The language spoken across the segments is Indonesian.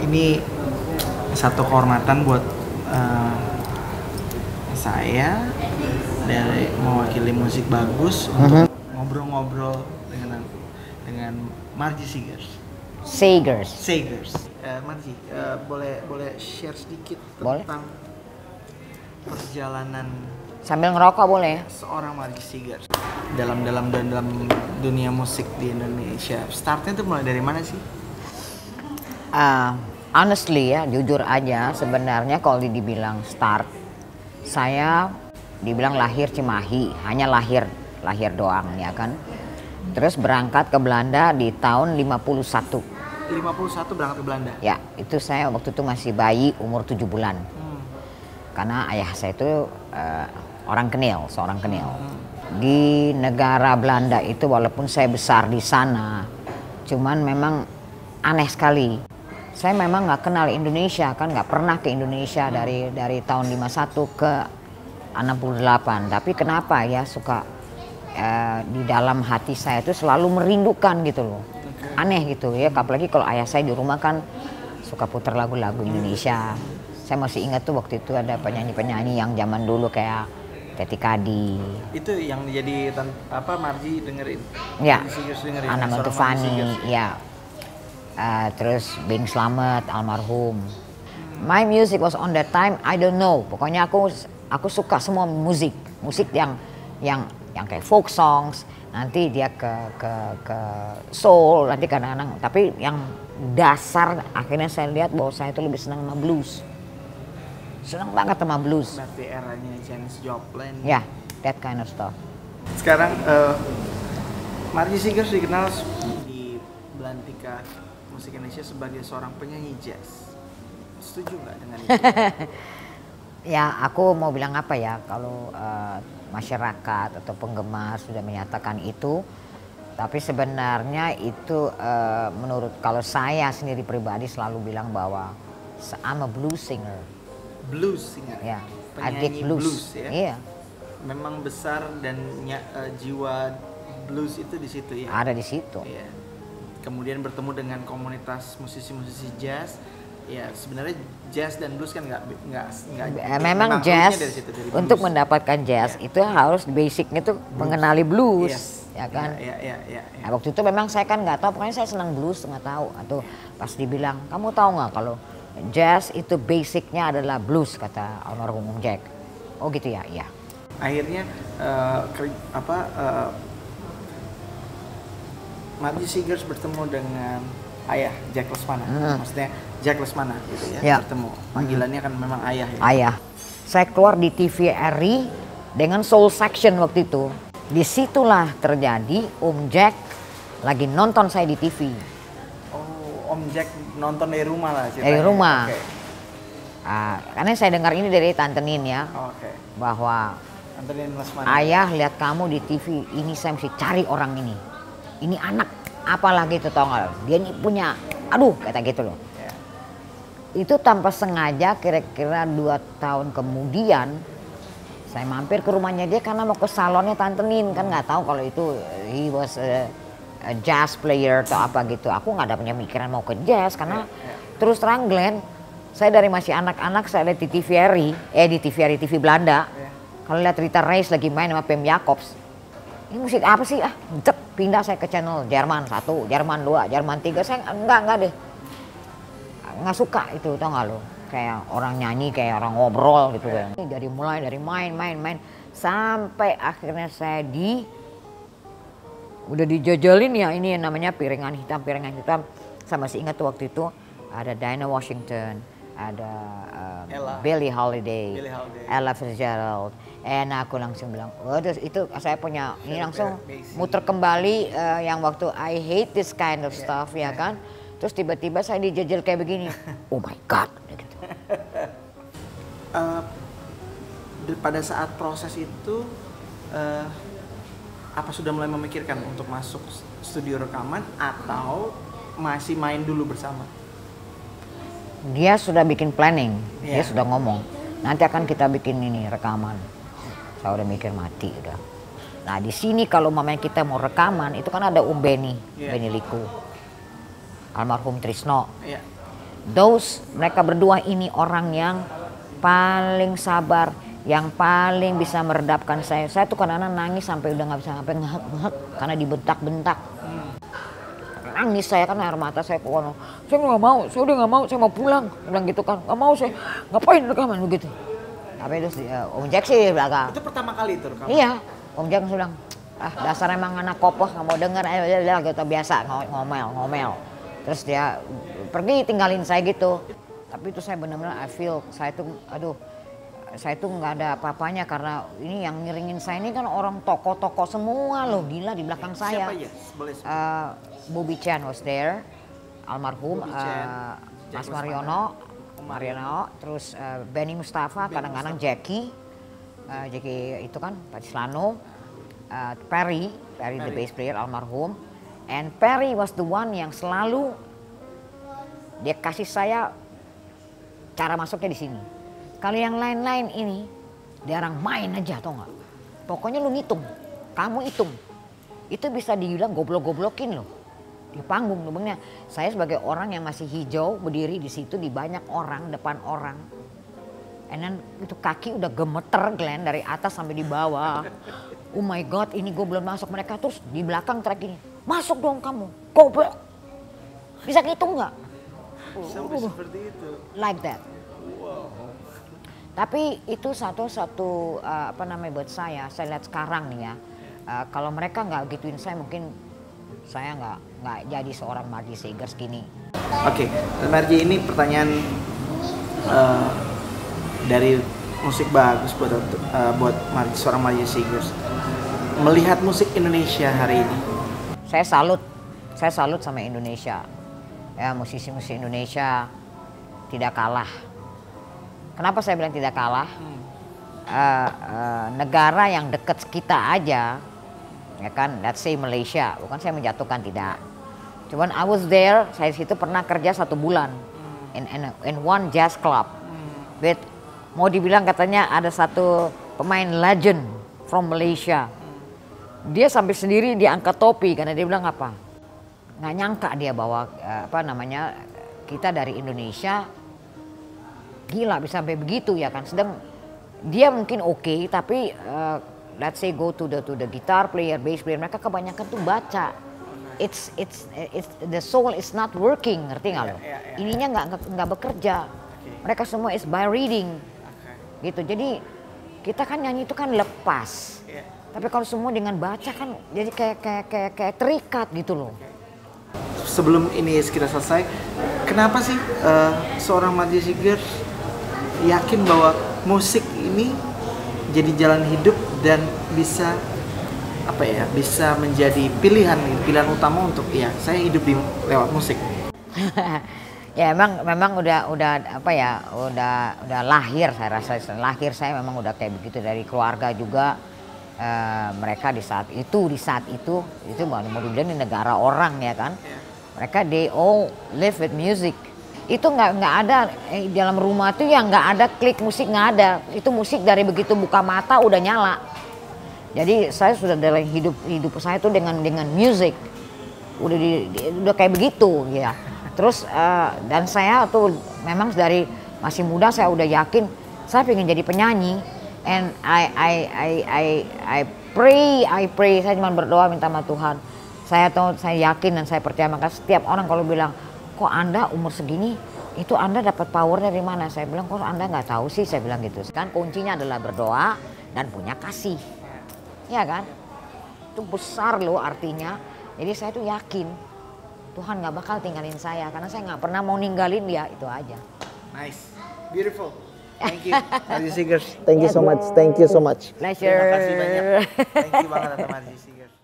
Ini satu kehormatan buat saya dari mewakili musik bagus untuk ngobrol-ngobrol dengan Margie Seegers. Margie, boleh share sedikit tentang perjalanan sambil ngerokok boleh? Seorang Margie Seegers dalam dunia musik di Indonesia. Startnya tuh mulai dari mana sih? Honestly ya, jujur aja sebenarnya kalau dibilang start, saya dibilang lahir Cimahi, hanya lahir doang ya kan. Terus berangkat ke Belanda di tahun 51. 51 berangkat ke Belanda? Ya, itu saya waktu itu masih bayi umur 7 bulan. Karena ayah saya itu seorang Kenil. Di negara Belanda itu walaupun saya besar di sana, cuman memang aneh sekali. Saya memang nggak kenal Indonesia, kan nggak pernah ke Indonesia dari tahun 51 ke 68. Tapi kenapa ya suka di dalam hati saya itu selalu merindukan gitu loh. Aneh gitu ya, apalagi kalau ayah saya di rumah kan suka putar lagu-lagu Indonesia. Saya masih ingat tuh waktu itu ada penyanyi-penyanyi yang zaman dulu kayak Teti Kadi. Itu yang jadi Margie dengerin? Ya, Ana Montufani, ya. Terus Bing Slamet almarhum. My music was on that time, I don't know. Pokoknya aku suka semua musik yang kayak folk songs. Nanti dia ke soul, nanti kadang-kadang. Tapi yang dasar akhirnya saya lihat bahwa saya itu lebih senang sama blues. Senang banget sama blues. Berarti eranya Janis Joplin. Ya, that kind of stuff. Sekarang Margie Seegers dikenal di belantika musik Indonesia sebagai seorang penyanyi jazz. Setuju nggak dengan itu? Ya, aku mau bilang apa ya, kalau masyarakat atau penggemar sudah menyatakan itu, tapi sebenarnya itu menurut kalau saya sendiri pribadi selalu bilang bahwa I'm a blues singer. Blues singer? Ya, penyanyi blues ya? Iya. Memang besar dan jiwa blues itu di situ ya? Ada di situ. Iya. Kemudian bertemu dengan komunitas musisi-musisi jazz, ya sebenarnya jazz dan blues kan nggak memang jazz dari situ, dari untuk blues. Mendapatkan jazz itu harus basicnya tuh mengenali blues, ya kan? Ya. Nah, waktu itu memang saya kan nggak tahu, pokoknya saya senang bluus nggak tahu. Atau pas dibilang kamu tahu nggak kalau jazz itu basicnya adalah blues kata almarhum Jack. Oh gitu ya, iya. Akhirnya Margie Seegers bertemu dengan ayah Jack Lesmana, maksudnya Jack Lesmana gitu ya, bertemu. Panggilannya kan memang ayah ya. Ayah. Saya keluar di TVRI dengan Soul Section waktu itu. Disitulah terjadi Om Jack lagi nonton saya di TV. Oh, Om Jack nonton dari rumah lah ceritanya. Dari rumah. Okay. Karena saya dengar ini dari Tante Nin ya, bahwa Tante Nin Lesmana. Ayah lihat kamu di TV, ini saya mesti cari orang ini. Ini anak apalagi itu tau gak? Dia ini punya, aduh kata gitu loh. Itu tanpa sengaja kira-kira 2 tahun kemudian saya mampir ke rumahnya dia karena mau ke salonnya Tante Nin, kan nggak tahu kalau itu he was a jazz player atau apa gitu. Aku nggak ada punya pikiran mau ke jazz karena terus terang Glenn, saya dari masih anak-anak saya lihat di TVRI TV Belanda. Kalau lihat Rita Reis lagi main sama Pem Jacobs, ini musik apa sih pindah saya ke channel Jerman 1, Jerman 2, Jerman 3, saya enggak deh. Nggak suka itu, tau gak lo? Kayak orang nyanyi, kayak orang ngobrol gitu kan. Dari mulai dari main sampai akhirnya saya udah dijajalin ya, ini namanya piringan hitam. Saya masih ingat tuh waktu itu ada Dinah Washington, ada Ella. Billie Holiday, Billie Holiday. Ella Fitzgerald. Aku langsung bilang, waduh itu saya punya ini langsung muter kembali yang waktu I hate this kind of stuff ya kan. Terus tiba-tiba saya dijajal kayak begini, oh my god. Gitu. Pada saat proses itu, apa sudah mulai memikirkan untuk masuk studio rekaman atau masih main dulu bersama? Dia sudah bikin planning, Yeah. dia sudah ngomong, nanti akan kita bikin ini rekaman. Saya udah mikir mati udah. Nah di sini kalau mamanya kita mau rekaman itu kan ada Benny, Yeah. Benny Liku, almarhum Trisno. Yeah. Mereka berdua ini orang yang paling sabar, yang paling bisa meredapkan saya. Saya tuh kadang-kadang nangis sampai udah nggak bisa sampai ngehek karena dibentak-bentak. Nangis saya kan air mata saya keluar. Saya nggak mau, saya udah nggak mau, saya mau pulang. Bilang gitu kan, nggak mau saya, ngapain rekaman begitu. Tapi terus Om Jack sih di belakang. Itu pertama kali itu rekaman? Iya, Om Jack bilang, dasar emang anak kopoh nggak mau denger, gitu biasa ngomel. Terus dia pergi tinggalin saya gitu. Tapi itu saya benar-benar I feel saya tuh nggak ada apa-apanya karena ini yang ngiringin saya ini kan orang tokoh-tokoh semua loh, gila di belakang saya. Siapa ya? Boleh sebut. Bobby Chan was there, almarhum, Mas Mariono, terus Benny Mustafa, kadang-kadang Jackie itu kan Pak Cislano, Perry the bass player almarhum, and Perry was the one yang selalu dia kasih saya cara masuknya di sini. Kalau yang lain-lain ini dia orang main aja tau nggak? Pokoknya lu ngitung, kamu hitung, itu bisa dibilang goblok-goblokin loh. Di panggung sebenarnya saya sebagai orang yang masih hijau berdiri di situ di banyak orang depan orang, and then itu kaki udah gemeter Glenn dari atas sampai di bawah. Oh my god, ini gue belum masuk, mereka terus di belakang teriak gini, masuk dong kamu, goblok, bisa ngitung nggak? Sampai seperti itu. Like that. Wow. Tapi itu satu buat saya lihat sekarang nih ya, kalau mereka nggak gituin saya mungkin saya nggak jadi seorang Margie Seegers gini. Oke, Margie, ini pertanyaan dari musik bagus buat seorang Margie Seegers. Melihat musik Indonesia hari ini, Saya salut sama Indonesia. Ya, musisi-musisi Indonesia tidak kalah. Kenapa saya bilang tidak kalah? Negara yang dekat kita aja, ya kan, let's say Malaysia, bukan saya menjatuhkan, tidak. Cuman I was there, saya situ pernah kerja 1 bulan in one jazz club. But mau dibilang katanya ada satu pemain legend from Malaysia. Dia sampai sendiri diangkat topi karena dia bilang apa? Nggak nyangka dia bahwa kita dari Indonesia gila bisa sampai begitu ya kan. Sedang dia mungkin oke, tapi let's say go to the guitar player, bass player, mereka kebanyakan tuh baca. It's the soul is not working, ngerti nggak lo? Ininya nggak bekerja. Mereka semua is by reading, gitu. Jadi kita kan nyanyi itu kan lepas. Tapi kalau semua dengan baca kan jadi kayak terikat gitu loh. Sebelum ini kita selesai, kenapa sih seorang Margie Seegers yakin bahwa musik ini jadi jalan hidup dan bisa bisa menjadi pilihan utama untuk saya hidup lewat musik? Ya memang udah lahir, saya rasa lahir saya memang udah kayak begitu dari keluarga juga. Mereka di saat itu mau dibilang di negara orang ya kan, mereka they all live with music. Itu nggak ada dalam rumah tuh ya, nggak ada klik musik, nggak ada. Itu musik dari begitu buka mata udah nyala. Jadi saya sudah dalam hidup saya tuh dengan music udah kayak begitu ya. Terus dan saya tuh memang dari masih muda saya udah yakin saya pengen jadi penyanyi. And I pray, saya cuma berdoa minta sama Tuhan. Saya yakin dan saya percaya, maka setiap orang kalau bilang, kok Anda umur segini, itu Anda dapat power dari mana? Saya bilang, kok Anda nggak tahu sih, saya bilang gitu. Kan kuncinya adalah berdoa dan punya kasih. Ya kan? Itu besar loh artinya. Jadi saya tuh yakin Tuhan nggak bakal tinggalin saya, karena saya nggak pernah mau ninggalin dia, itu aja. Nice, beautiful. Thank you, Margie Seegers. Thank you so much. Thank you so much. Pleasure. Terima kasih banyak. Thank you banget Tante Margie Seegers.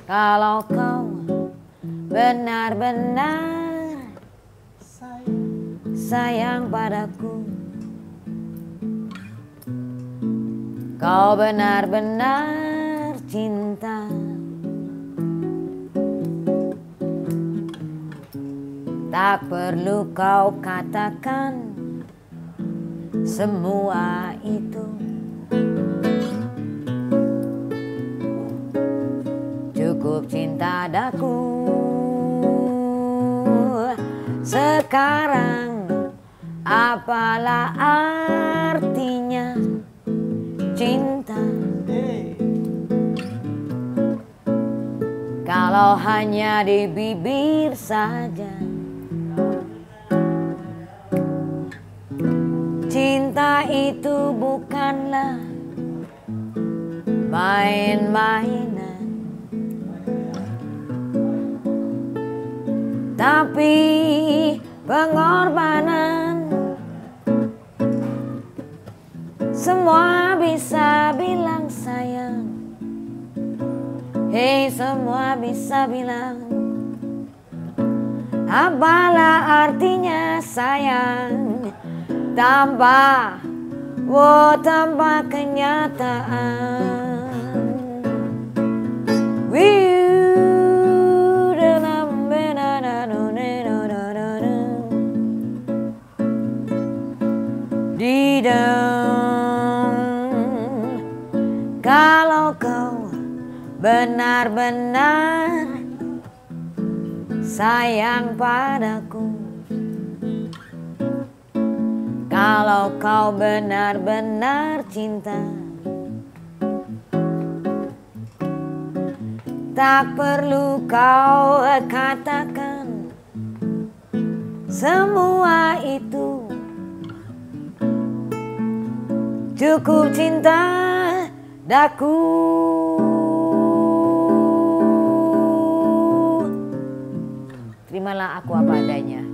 Kalau kau benar-benar sayang padaku, kau benar-benar cinta, tak perlu kau katakan semua itu. Cukup cinta daku sekarang, apalah artinya cinta kalau hanya di bibir saja. Cinta itu bukanlah main-mainan, tapi pengorbanan. Semua bisa bilang sayang, hei semua bisa bilang, apalah artinya sayang tanpa kenyataan. Kalau kau benar-benar sayang padaku, kalau kau benar-benar cinta, tak perlu kau katakan semua itu. Cukup cinta daku. Terimalah aku apa adanya.